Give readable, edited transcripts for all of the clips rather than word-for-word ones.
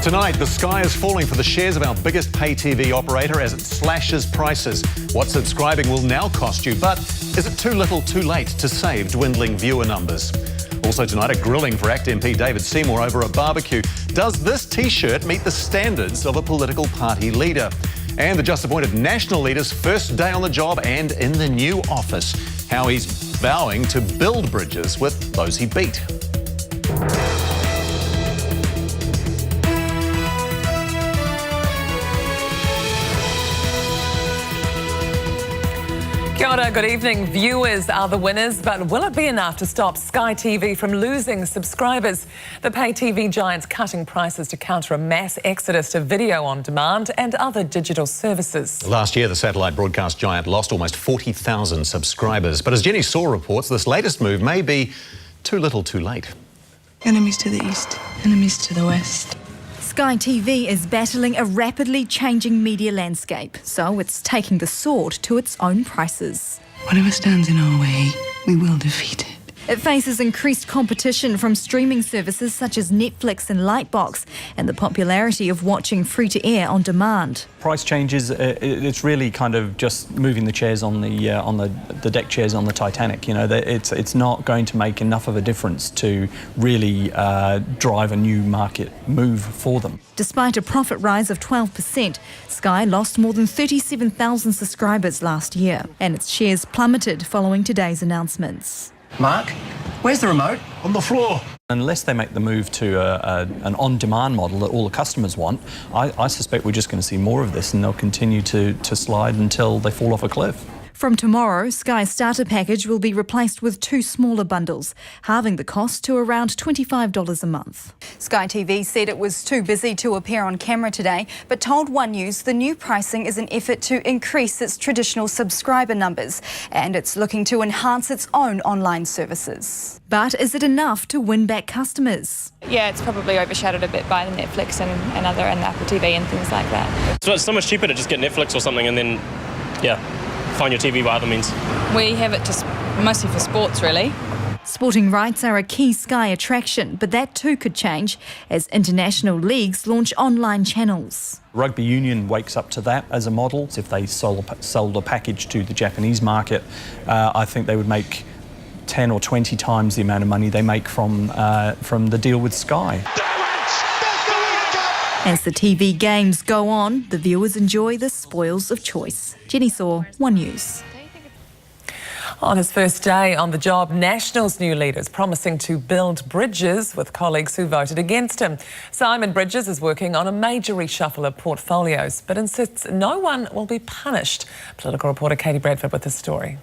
Tonight, the sky is falling for the shares of our biggest pay TV operator as it slashes prices. What subscribing will now cost you, but is it too little too late to save dwindling viewer numbers? Also tonight, a grilling for ACT MP David Seymour over a barbecue. Does this T-shirt meet the standards of a political party leader? And the just-appointed national leader's first day on the job and in the new office. How he's vowing to build bridges with those he beat. Kia ora, good evening. Viewers are the winners, but will it be enough to stop Sky TV from losing subscribers? The pay TV giant's cutting prices to counter a mass exodus to video on demand and other digital services. Last year, the satellite broadcast giant lost almost 40,000 subscribers. But as Jenny Saw reports, this latest move may be too little too late. Enemies to the east, enemies to the west. Sky TV is battling a rapidly changing media landscape, so it's taking the sword to its own prices. Whatever stands in our way, we will defeat it. It faces increased competition from streaming services such as Netflix and Lightbox and the popularity of watching free-to-air on demand. Price changes, it's really kind of just moving the chairs on the deck chairs on the Titanic. You know, it's not going to make enough of a difference to really drive a new market move for them. Despite a profit rise of 12%, Sky lost more than 37,000 subscribers last year, and its shares plummeted following today's announcements. Mark, where's the remote? On the floor. Unless they make the move to an on-demand model that all the customers want, I suspect we're just going to see more of this, and they'll continue to slide until they fall off a cliff. From tomorrow, Sky's starter package will be replaced with 2 smaller bundles, halving the cost to around $25 a month. Sky TV said it was too busy to appear on camera today, but told One News the new pricing is an effort to increase its traditional subscriber numbers, and it's looking to enhance its own online services. But is it enough to win back customers? Yeah, it's probably overshadowed a bit by the Netflix and other and Apple TV and things like that. So it's so much cheaper to just get Netflix or something and then, yeah, find your TV by other means. We have it just mostly for sports, really. Sporting rights are a key Sky attraction, but that too could change as international leagues launch online channels. Rugby union wakes up to that as a model. If they sold a package to the Japanese market, I think they would make 10 or 20 times the amount of money they make from the deal with Sky. As the TV games go on, the viewers enjoy the spoils of choice. Jenny Saw, One News. On his first day on the job, National's new leader is promising to build bridges with colleagues who voted against him. Simon Bridges is working on a major reshuffle of portfolios, but insists no one will be punished. Political reporter Katie Bradford with this story.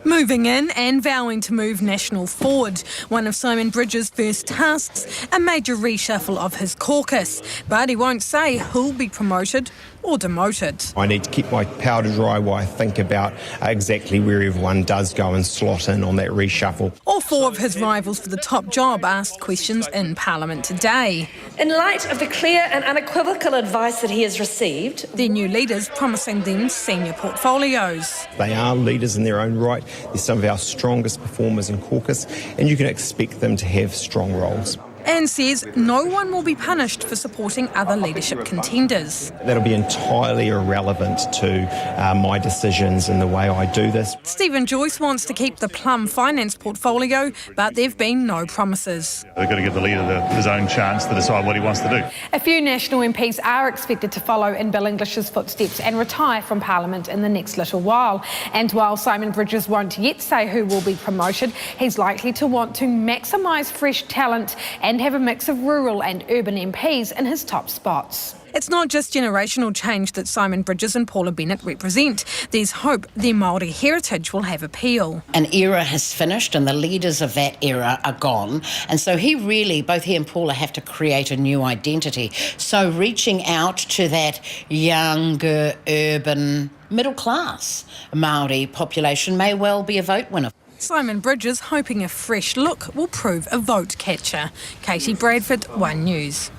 Moving in and vowing to move National forward. One of Simon Bridges' first tasks, a major reshuffle of his caucus. But he won't say who'll be promoted or demoted. I need to keep my powder dry while I think about exactly where everyone does go and slot in on that reshuffle. All 4 of his rivals for the top job asked questions in Parliament today. In light of the clear and unequivocal advice that he has received, their new leaders promising them senior portfolios. They are leaders in their own right. They're some of our strongest performers in caucus, and you can expect them to have strong roles. And says no one will be punished for supporting other leadership contenders. That'll be entirely irrelevant to my decisions and the way I do this. Stephen Joyce wants to keep the Plum Finance portfolio, but there have been no promises. They've got to give the leader his own chance to decide what he wants to do. A few National MPs are expected to follow in Bill English's footsteps and retire from Parliament in the next little while. And while Simon Bridges won't yet say who will be promoted, he's likely to want to maximise fresh talent and have a mix of rural and urban MPs in his top spots. It's not just generational change that Simon Bridges and Paula Bennett represent. There's hope their Māori heritage will have appeal. An era has finished and the leaders of that era are gone. And so both he and Paula have to create a new identity. So reaching out to that younger, urban, middle class Māori population may well be a vote winner. Simon Bridges hoping a fresh look will prove a vote catcher. Katie Bradford, One News.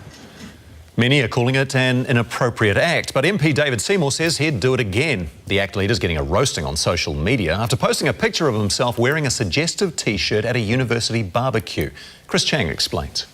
Many are calling it an inappropriate act, but MP David Seymour says he'd do it again. The ACT leader's getting a roasting on social media after posting a picture of himself wearing a suggestive T-shirt at a university barbecue. Chris Chang explains.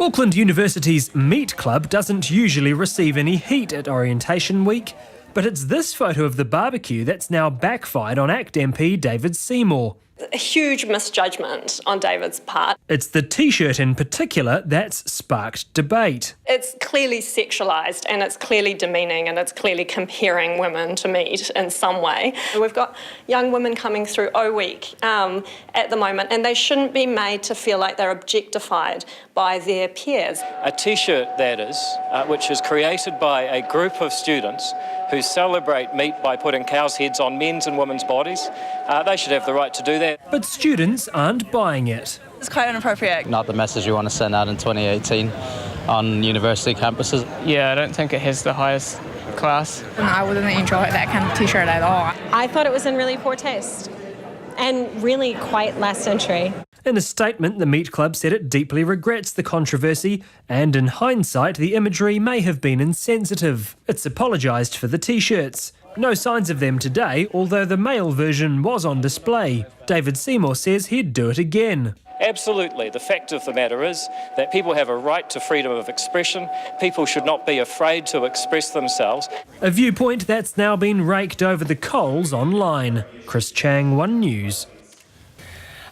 Auckland University's Meat Club doesn't usually receive any heat at Orientation Week, but it's this photo of the barbecue that's now backfired on ACT MP David Seymour. A huge misjudgment on David's part. It's the T-shirt in particular that's sparked debate. It's clearly sexualised and it's clearly demeaning and it's clearly comparing women to meat in some way. We've got young women coming through O Week at the moment, and they shouldn't be made to feel like they're objectified by their peers. A T-shirt, that is, which is created by a group of students who celebrate meat by putting cows' heads on men's and women's bodies. They should have the right to do that. But students aren't buying it. It's quite inappropriate. Not the message you want to send out in 2018 on university campuses. Yeah, I don't think it has the highest class. I wouldn't enjoy that kind of T-shirt at all. I thought it was in really poor taste and really quite last century. In a statement, the Meat Club said it deeply regrets the controversy and, in hindsight, the imagery may have been insensitive. It's apologised for the T-shirts. No signs of them today, although the male version was on display. David Seymour says he'd do it again. Absolutely. The fact of the matter is that people have a right to freedom of expression. People should not be afraid to express themselves. A viewpoint that's now been raked over the coals online. Chris Chang, One News.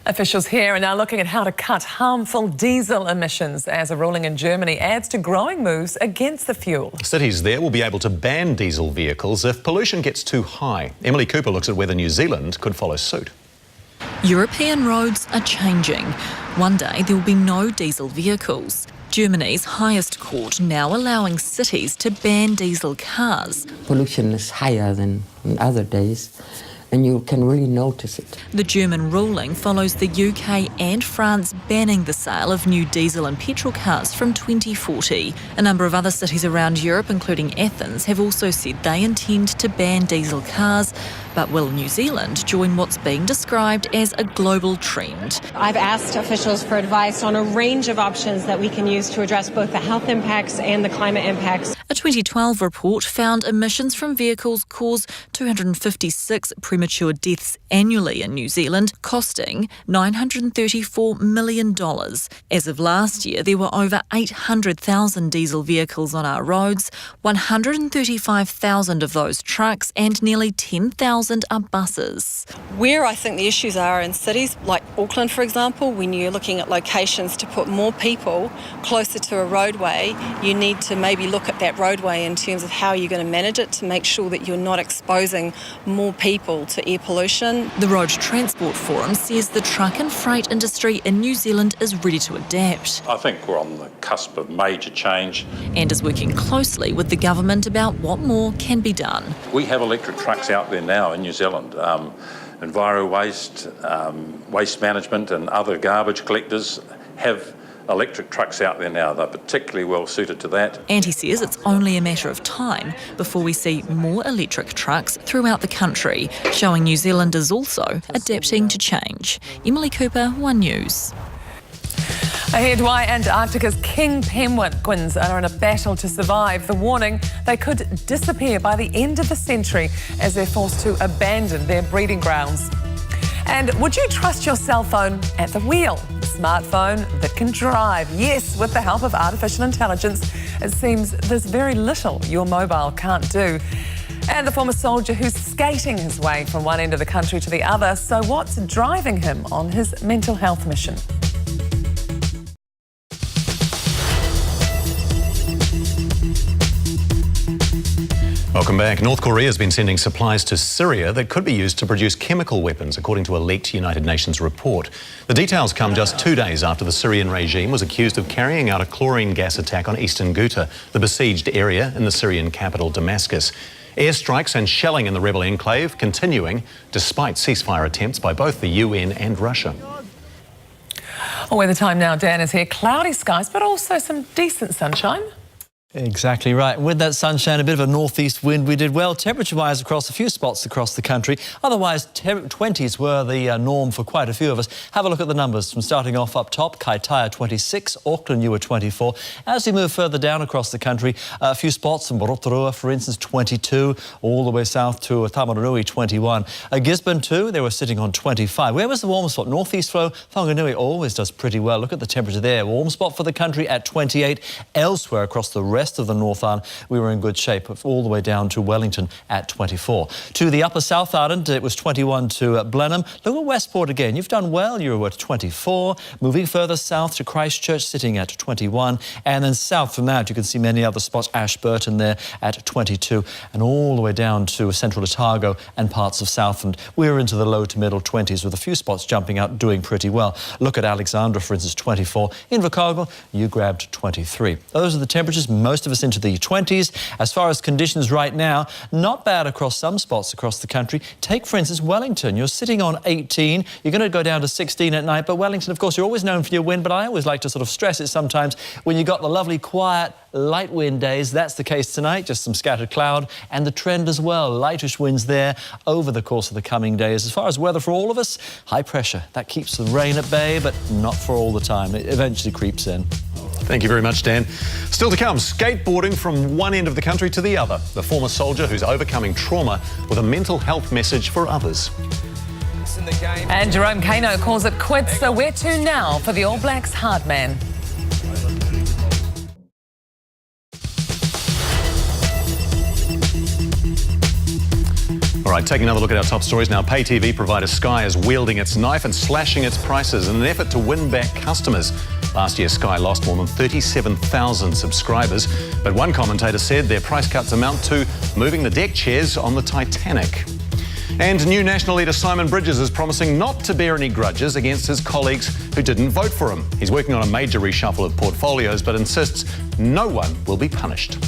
Officials here are now looking at how to cut harmful diesel emissions as a ruling in Germany adds to growing moves against the fuel. Cities there will be able to ban diesel vehicles if pollution gets too high. Emily Cooper looks at whether New Zealand could follow suit. European roads are changing. One day there will be no diesel vehicles. Germany's highest court now allowing cities to ban diesel cars. Pollution is higher than on other days, and you can really notice it. The German ruling follows the UK and France banning the sale of new diesel and petrol cars from 2040. A number of other cities around Europe, including Athens, have also said they intend to ban diesel cars. But will New Zealand join what's being described as a global trend? I've asked officials for advice on a range of options that we can use to address both the health impacts and the climate impacts. A 2012 report found emissions from vehicles cause 256 premature deaths annually in New Zealand, costing $934 million. As of last year, there were over 800,000 diesel vehicles on our roads, 135,000 of those trucks, and nearly 10,000 are buses. Where I think the issues are in cities like Auckland, for example, when you're looking at locations to put more people closer to a roadway, you need to maybe look at that roadway in terms of how you're going to manage it to make sure that you're not exposing more people to air pollution. The Road Transport Forum says the truck and freight industry in New Zealand is ready to adapt. I think we're on the cusp of major change. And is working closely with the government about what more can be done. We have electric trucks out there now in New Zealand. Enviro Waste, Waste Management and other garbage collectors have electric trucks out there now. They're particularly well suited to that. And he says it's only a matter of time before we see more electric trucks throughout the country, showing New Zealand is also adapting to change. Emily Cooper, One News. Ahead, why Antarctica's king penguins are in a battle to survive. The warning, they could disappear by the end of the century as they're forced to abandon their breeding grounds. And would you trust your cell phone at the wheel? The smartphone that can drive. Yes, with the help of artificial intelligence, it seems there's very little your mobile can't do. And the former soldier who's skating his way from one end of the country to the other. So what's driving him on his mental health mission? Welcome back. North Korea has been sending supplies to Syria that could be used to produce chemical weapons, according to a leaked United Nations report. The details come just 2 days after the Syrian regime was accused of carrying out a chlorine gas attack on eastern Ghouta, the besieged area in the Syrian capital Damascus. Airstrikes and shelling in the rebel enclave continuing despite ceasefire attempts by both the UN and Russia. Weather time now, Dan is here. Cloudy skies, but also some decent sunshine. Exactly right. With that sunshine, a bit of a northeast wind, we did well temperature-wise across a few spots across the country. Otherwise, 20s were the norm for quite a few of us. Have a look at the numbers. From starting off up top, Kaitaia 26, Auckland you were 24. As we move further down across the country, a few spots in Rotorua, for instance, 22, all the way south to Tamaranui, 21. Gisborne too, they were sitting on 25. Where was the warm spot? Northeast flow, Whanganui always does pretty well. Look at the temperature there. Warm spot for the country at 28. Elsewhere across the rest of the North Island, we were in good shape, all the way down to Wellington at 24. To the upper South Island, it was 21 to Blenheim. Look at Westport again. You've done well. You were at 24. Moving further south to Christchurch, sitting at 21. And then south from that, you can see many other spots. Ashburton there at 22. And all the way down to central Otago and parts of Southland. We were into the low to middle 20s with a few spots jumping out, doing pretty well. Look at Alexandra, for instance, 24. Invercargill, you grabbed 23. Those are the temperatures. Most of us into the 20s. As far as conditions right now, not bad across some spots across the country. Take, for instance, Wellington. You're sitting on 18. You're going to go down to 16 at night. But Wellington, of course, you're always known for your wind. But I always like to sort of stress it sometimes when you've got the lovely, quiet, light wind days. That's the case tonight. Just some scattered cloud. And the trend as well. Lightish winds there over the course of the coming days. As far as weather for all of us, high pressure. That keeps the rain at bay, but not for all the time. It eventually creeps in. Thank you very much, Dan. Still to come, skateboarding from one end of the country to the other. The former soldier who's overcoming trauma with a mental health message for others. And Jerome Kano calls it quits, so where to now for the All Blacks hard man? All right, taking another look at our top stories now. Pay TV provider Sky is wielding its knife and slashing its prices in an effort to win back customers. Last year, Sky lost more than 37,000 subscribers. But one commentator said their price cuts amount to moving the deck chairs on the Titanic. And new National leader Simon Bridges is promising not to bear any grudges against his colleagues who didn't vote for him. He's working on a major reshuffle of portfolios, but insists no one will be punished.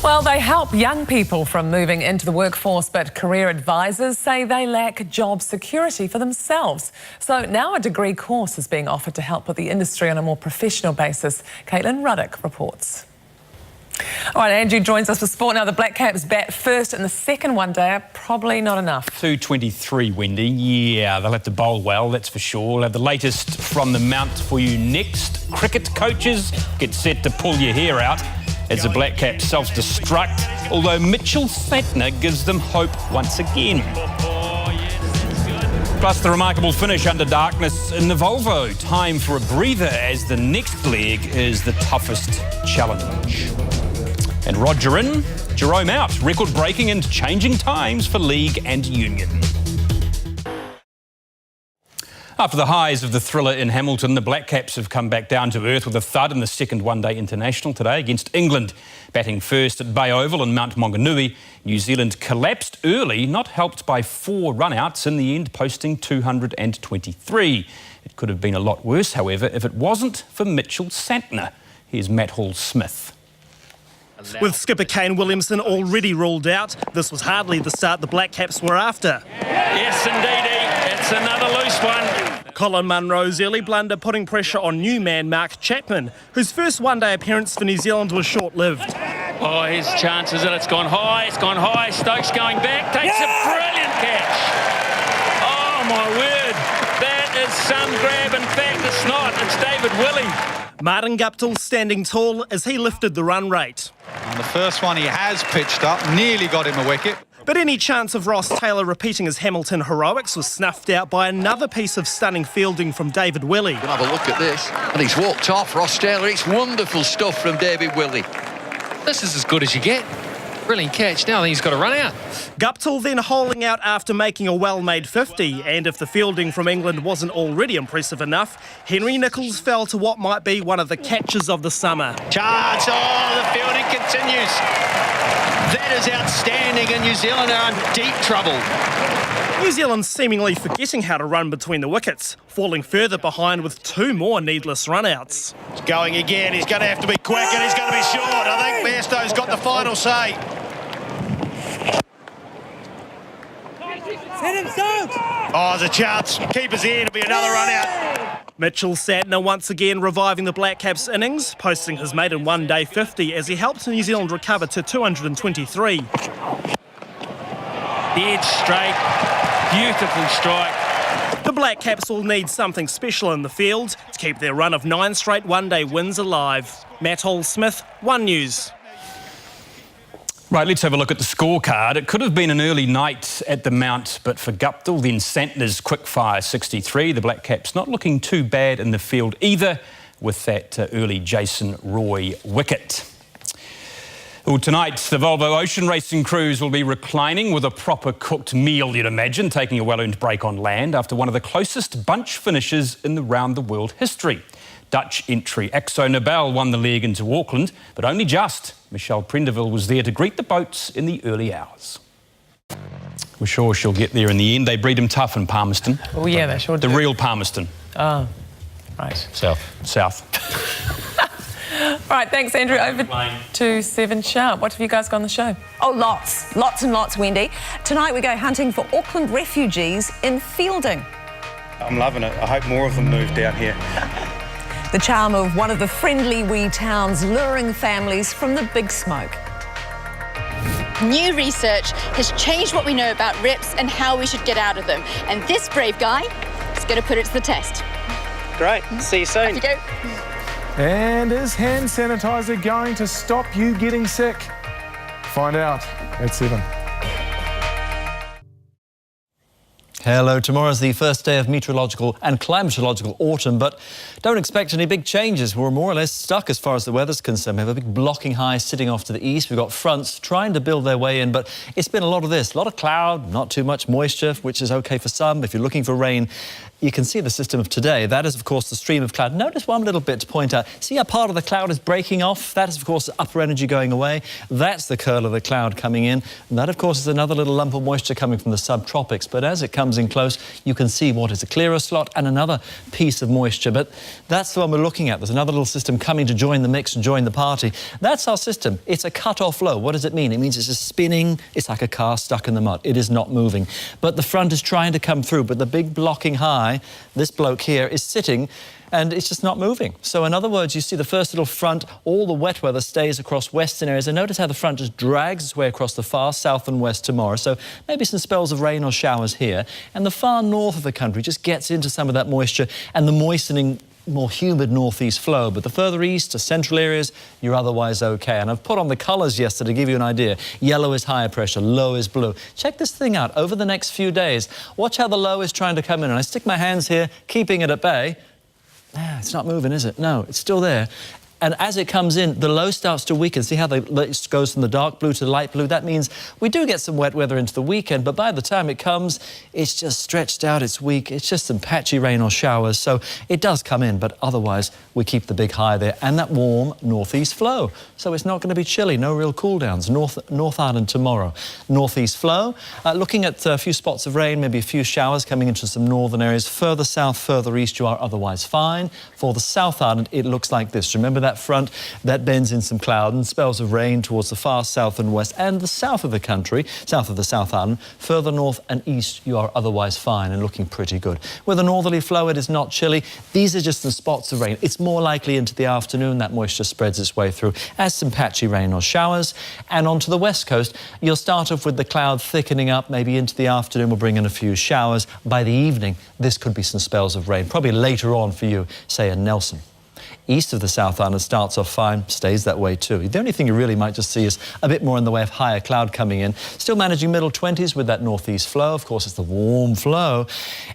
Well, they help young people from moving into the workforce, but career advisors say they lack job security for themselves. So now a degree course is being offered to help with the industry on a more professional basis. Caitlin Ruddock reports. All right, Andrew joins us for sport now. The Black Caps bat first and the second one-day are probably not enough. 2:23, Wendy. Yeah, they'll have to bowl well, that's for sure. We'll have the latest from the mount for you next. Cricket coaches get set to pull your hair out as the Black Caps self-destruct, although Mitchell Santner gives them hope once again. Plus the remarkable finish under darkness in the Volvo. Time for a breather as the next leg is the toughest challenge. And Roger in, Jerome out. Record-breaking and changing times for league and union. After the highs of the thriller in Hamilton, the Black Caps have come back down to earth with a thud in the second one-day international today against England. Batting first at Bay Oval in Mount Maunganui, New Zealand collapsed early, not helped by 4 run-outs, in the end posting 223. It could have been a lot worse, however, if it wasn't for Mitchell Santner. Here's Matt Hall-Smith. With skipper Kane Williamson already ruled out, this was hardly the start the Black Caps were after. Yes, indeedy. It's another loose one. Colin Munro's early blunder putting pressure on new man Mark Chapman, whose first one-day appearance for New Zealand was short-lived. Oh, his chances, and it's gone high, Stokes going back, takes a brilliant catch. Oh, my word. That is some grab. In fact, it's not. It's David Willey. Martin Guptill standing tall as he lifted the run rate. And the first one he has pitched up, nearly got him a wicket. But any chance of Ross Taylor repeating his Hamilton heroics was snuffed out by another piece of stunning fielding from David Willey. Have a look at this. And he's walked off, Ross Taylor. It's wonderful stuff from David Willey. This is as good as you get. Brilliant catch. Now I think he's got to run out. Guptill then holing out after making a well-made 50. And if the fielding from England wasn't already impressive enough, Henry Nicholls fell to what might be one of the catches of the summer. Chance. Oh, the fielding continues. That is outstanding, and New Zealand are in deep trouble. New Zealand seemingly forgetting how to run between the wickets, falling further behind with 2 more needless run-outs. He's going again. He's going to have to be quick, and he's going to be short. I think Bairstow's got the final say. Set him, Stokes! Oh, there's a chance. Keeper's here to be another run-out. Mitchell Santner once again reviving the Black Caps' innings, posting his maiden one-day 50 as he helped New Zealand recover to 223. Dead straight, beautiful strike. The Black Caps will need something special in the field to keep their run of 9 straight one-day wins alive. Matt Hall-Smith, One News. Right, let's have a look at the scorecard. It could have been an early night at the Mount, but for Guptill, then Santner's quick-fire 63. The Black Caps not looking too bad in the field either, with that early Jason Roy wicket. Well, tonight, the Volvo Ocean Racing crews will be reclining with a proper cooked meal, you'd imagine, taking a well-earned break on land after one of the closest bunch finishes in the round-the-world history. Dutch entry Axo Nobel won the leg into Auckland, but only just. Michelle Prendeville was there to greet the boats in the early hours. We're sure she'll get there in the end. They breed them tough in Palmerston. Oh, yeah, they sure do. The real Palmerston. Oh, right. South. All right, thanks, Andrew. Over to 7 Sharp. What have you guys got on the show? Oh, lots and lots, Wendy. Tonight we go hunting for Auckland refugees in Fielding. I'm loving it. I hope more of them move down here. The charm of one of the friendly wee towns luring families from the big smoke. New research has changed what we know about reps and how we should get out of them. And this brave guy is going to put it to the test. Great. See you soon. Off you go. And is hand sanitizer going to stop you getting sick? Find out at 7. Hello, tomorrow's the first day of meteorological and climatological autumn, but don't expect any big changes. We're more or less stuck as far as the weather's concerned. We have a big blocking high sitting off to the east. We've got fronts trying to build their way in, but it's been a lot of this. A lot of cloud, not too much moisture, which is okay for some. If you're looking for rain, you can see the system of today. That is, of course, the stream of cloud. Notice one little bit to point out. See how part of the cloud is breaking off? That is, of course, upper energy going away. That's the curl of the cloud coming in. And that, of course, is another little lump of moisture coming from the subtropics. But as it comes in close, you can see what is a clearer slot and another piece of moisture. But that's the one we're looking at. There's another little system coming to join the mix and join the party. That's our system. It's a cut-off low. What does it mean? It means it's just spinning. It's like a car stuck in the mud. It is not moving. But the front is trying to come through. But the big blocking high, this bloke here, is sitting and it's just not moving. So in other words, you see the first little front, all the wet weather stays across western areas, and notice how the front just drags its way across the far south and west tomorrow. So maybe some spells of rain or showers here, and the far north of the country just gets into some of that moisture and the moistening, more humid northeast flow. But the further east to central areas, you're otherwise okay. And I've put on the colours yesterday to give you an idea. Yellow is higher pressure, low is blue. Check this thing out over the next few days. Watch how the low is trying to come in. And I stick my hands here, keeping it at bay. It's not moving, is it? No, it's still there. And as it comes in, the low starts to weaken. See how it goes from the dark blue to the light blue? That means we do get some wet weather into the weekend, but by the time it comes, it's just stretched out, it's weak. It's just some patchy rain or showers. So it does come in, but otherwise we keep the big high there and that warm northeast flow. So it's not going to be chilly, no real cool downs. North Island tomorrow. Northeast flow. Looking at a few spots of rain, maybe a few showers coming into some northern areas. Further south, further east, you are otherwise fine. For the South Island, it looks like this. Remember that front that bends in some cloud and spells of rain towards the far south and west and the south of the country, south of the South Island. Further north and east, you are otherwise fine and looking pretty good. With a northerly flow, it is not chilly. These are just the spots of rain. It's more likely into the afternoon that moisture spreads its way through as some patchy rain or showers. And onto the west coast, you'll start off with the cloud thickening up. Maybe into the afternoon, we'll bring in a few showers. By the evening, this could be some spells of rain, probably later on for you, say in Nelson. East of the South Island starts off fine, stays that way too. The only thing you really might just see is a bit more in the way of higher cloud coming in. Still managing middle 20s with that northeast flow. Of course, it's the warm flow.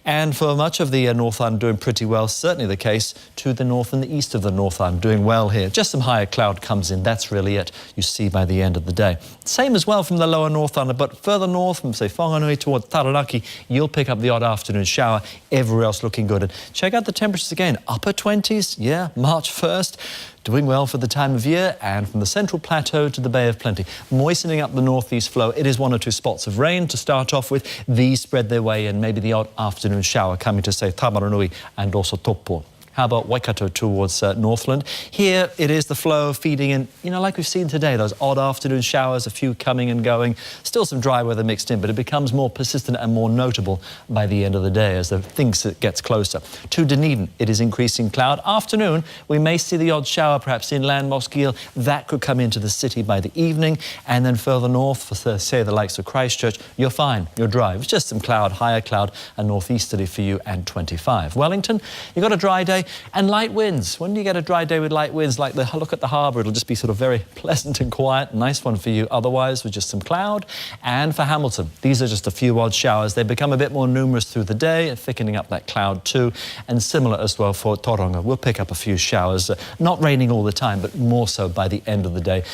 And for much of the North Island doing pretty well, certainly the case to the north and the east of the North Island doing well here. Just some higher cloud comes in. That's really it you see by the end of the day. Same as well from the lower North Island, but further north from, say, Whanganui towards Taranaki, you'll pick up the odd afternoon shower. Everywhere else looking good. And check out the temperatures again. Upper 20s, yeah, March 1st. Doing well for the time of year, and from the Central Plateau to the Bay of Plenty. Moistening up the northeast flow. It is one or two spots of rain to start off with. These spread their way in, maybe the odd afternoon shower coming to, say, Tamaranui and also Taupo. How about Waikato towards Northland? Here it is the flow feeding in, like we've seen today, those odd afternoon showers, a few coming and going. Still some dry weather mixed in, but it becomes more persistent and more notable by the end of the day as the things gets closer. To Dunedin, it is increasing cloud. Afternoon, we may see the odd shower, perhaps inland Mosgiel. That could come into the city by the evening. And then further north, for say the likes of Christchurch, you're fine, you're dry. It's just some cloud, higher cloud and northeasterly for you, and 25. Wellington, you've got a dry day and light winds. When you get a dry day with light winds, like look at the harbour, it'll just be sort of very pleasant and quiet. Nice one for you. Otherwise, with just some cloud. And for Hamilton, these are just a few odd showers. They become a bit more numerous through the day, thickening up that cloud too. And similar as well for Tauranga. We'll pick up a few showers, not raining all the time, but more so by the end of the day.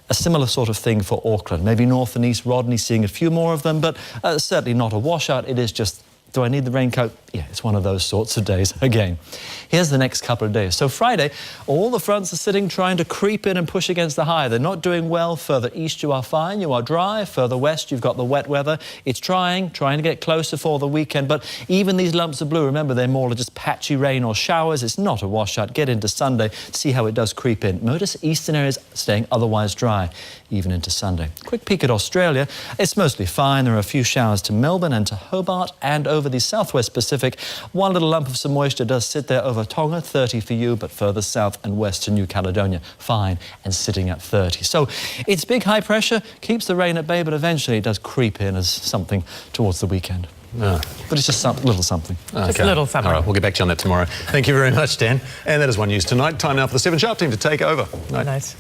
A similar sort of thing for Auckland. Maybe North and East Rodney seeing a few more of them, but certainly not a washout. It is just, do I need the raincoat? Yeah, it's one of those sorts of days again. Here's the next couple of days. So Friday, all the fronts are sitting, trying to creep in and push against the high. They're not doing well. Further east, you are fine. You are dry. Further west, you've got the wet weather. It's trying to get closer for the weekend. But even these lumps of blue, remember, they're more just patchy rain or showers. It's not a washout. Get into Sunday, see how it does creep in. Notice eastern areas staying otherwise dry, even into Sunday. Quick peek at Australia. It's mostly fine. There are a few showers to Melbourne and to Hobart and over the southwest Pacific. One little lump of some moisture does sit there over Tonga, 30 for you, but further south and west to New Caledonia, fine and sitting at 30. So it's big high pressure, keeps the rain at bay, but eventually it does creep in as something towards the weekend. But it's just a little something. Okay. Just a little something. All right, we'll get back to you on that tomorrow. Thank you very much, Dan. And that is One News Tonight. Time now for the 7 Sharp team to take over. Night.